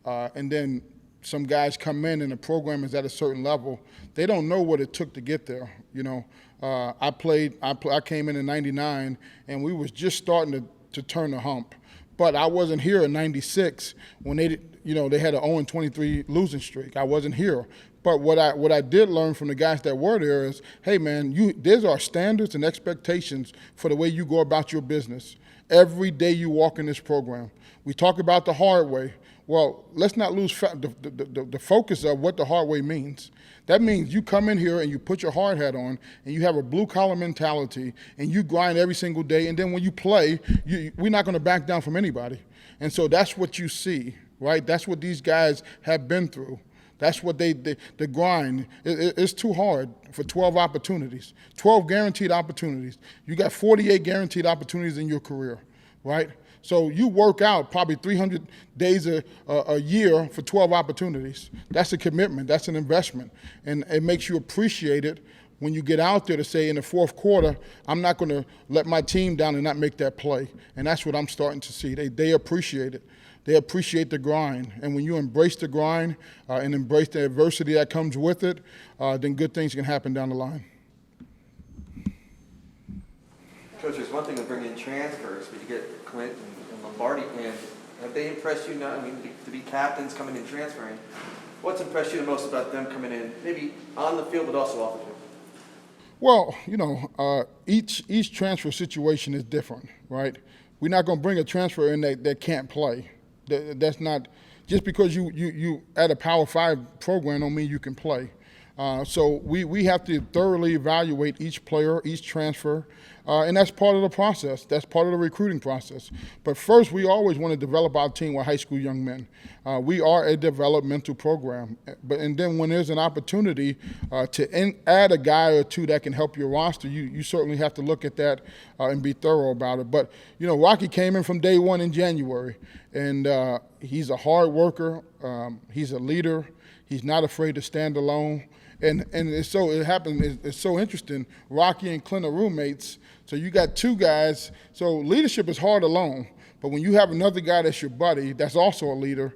S12: and then some guys come in and the program is at a certain level, they don't know what it took to get there. I came in '99 and we was just starting to turn the hump. But I wasn't here in '96 when they had an 0-23 losing streak. I wasn't here. But what I did learn from the guys that were there is, hey man, there's our standards and expectations for the way you go about your business. Every day you walk in this program. We talk about the hard way. Well, let's not lose the focus of what the hard way means. That means you come in here and you put your hard hat on and you have a blue-collar mentality and you grind every single day. And then when you play, we're not going to back down from anybody. And so that's what you see, right? That's what these guys have been through. That's what the grind. It's too hard for 12 opportunities, 12 guaranteed opportunities. You got 48 guaranteed opportunities in your career, right? So you work out probably 300 days a year for 12 opportunities. That's a commitment. That's an investment. And it makes you appreciate it when you get out there to say in the 4th quarter, I'm not going to let my team down and not make that play. And that's what I'm starting to see. They appreciate it. They appreciate the grind. And when you embrace the grind and embrace the adversity that comes with it, then good things can happen down the line.
S9: Coach, there's one thing to bring in transfers, but you get Clint and Lombardi, and have they impressed you now? To be captains coming in transferring, what's impressed you the most about them coming in, maybe on the field, but also off the field?
S12: Well, each transfer situation is different, right? We're not going to bring a transfer in that can't play. That's not just because you at a Power 5 program don't mean you can play. So we have to thoroughly evaluate each player, each transfer, and that's part of the process. That's part of the recruiting process. But first, we always want to develop our team with high school young men. We are a developmental program. And then when there's an opportunity to add a guy or 2 that can help your roster, you certainly have to look at that and be thorough about it. But, Rocky came in from day one in January, and he's a hard worker. He's a leader. He's not afraid to stand alone. And it's so interesting. Rocky and Clint are roommates, so you got 2 guys. So leadership is hard alone, but when you have another guy that's your buddy, that's also a leader,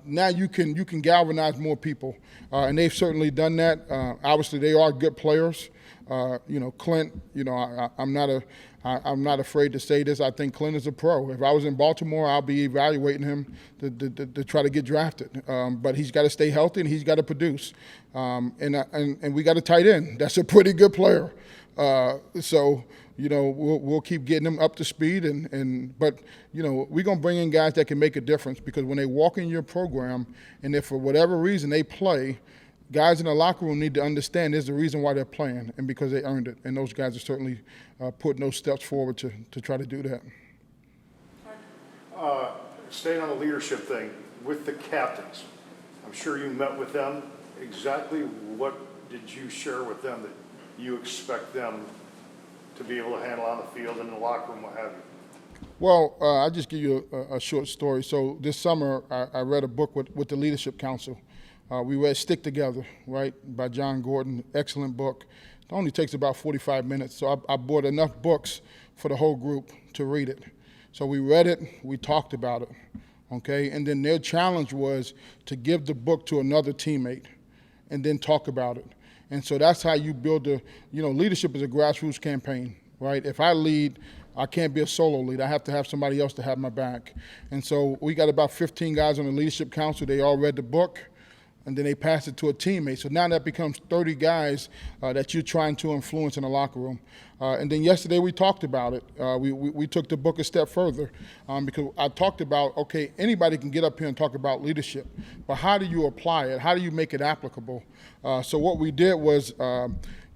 S12: now you can galvanize more people, and they've certainly done that. Obviously, they are good players. Clint. I'm not afraid to say this. I think Clint is a pro. If I was in Baltimore, I'll be evaluating him to try to get drafted. But he's got to stay healthy and he's got to produce. And we got a tight end. That's a pretty good player. So we'll keep getting them up to speed. But we're gonna bring in guys that can make a difference, because when they walk in your program and if for whatever reason they play, guys in the locker room need to understand there's a reason why they're playing, and because they earned it. And those guys are certainly putting those steps forward to try to do that.
S5: Staying on the leadership thing, with the captains, I'm sure you met with them. Exactly what did you share with them that you expect them to be able to handle on the field and in the locker room, what have you?
S12: Well, I'll just give you a short story. So this summer, I read a book with the Leadership Council. We read Stick Together, right, by John Gordon. Excellent book. It only takes about 45 minutes. So I bought enough books for the whole group to read it. So we read it, we talked about it, okay? And then their challenge was to give the book to another teammate and then talk about it. And so that's how you build leadership is a grassroots campaign, right? If I lead, I can't be a solo lead. I have to have somebody else to have my back. And so we got about 15 guys on the Leadership Council. They all read the book, and then they passed it to a teammate. So now that becomes 30 guys that you're trying to influence in the locker room. And then yesterday we talked about it. We took the book a step further because I talked about, okay, anybody can get up here and talk about leadership, but how do you apply it? How do you make it applicable? So what we did was,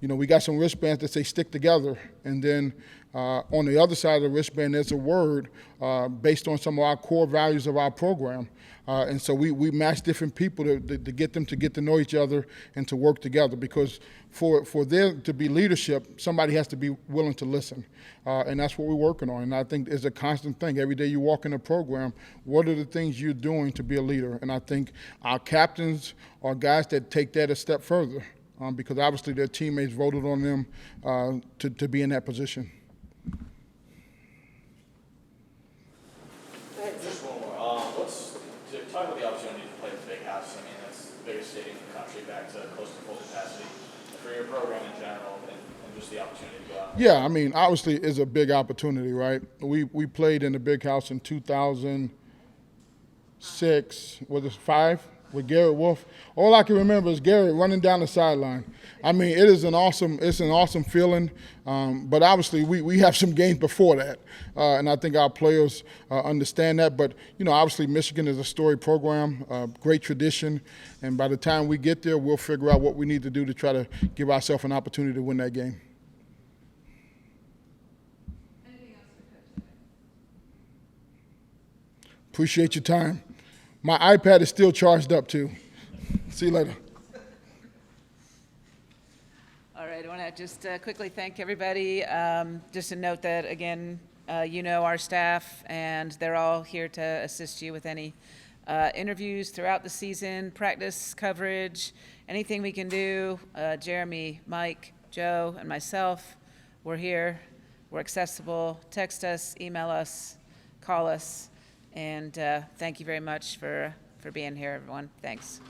S12: we got some wristbands that say stick together, and then on the other side of the wristband, there's a word based on some of our core values of our program. And so we match different people to get them to get to know each other and to work together, because for there to be leadership, somebody has to be willing to listen. And that's what we're working on. And I think it's a constant thing. Every day you walk in a program, what are the things you're doing to be a leader? And I think our captains are guys that take that a step further because obviously their teammates voted on them to be in that position.
S13: Just one more. Talk about the opportunity to play the Big House. I mean, that's the biggest stadium in the country, back to close to full capacity. For your program in general, and just the opportunity to go out.
S12: Yeah, I mean, obviously it's a big opportunity, right? We played in the Big House in 2006, was it 5? With Garrett Wolf. All I can remember is Garrett running down the sideline. I mean, it's an awesome feeling. But obviously, we have some games before that, and I think our players understand that. But obviously, Michigan is a storied program, great tradition, and by the time we get there, we'll figure out what we need to do to try to give ourselves an opportunity to win that game. Appreciate your time. My iPad is still charged up, too. See you later.
S1: All right, I want to just quickly thank everybody. Just to note that, again, our staff, and they're all here to assist you with any interviews throughout the season, practice coverage, anything we can do. Jeremy, Mike, Joe, and myself, we're here. We're accessible. Text us, email us, call us. And thank you very much for being here, everyone. Thanks.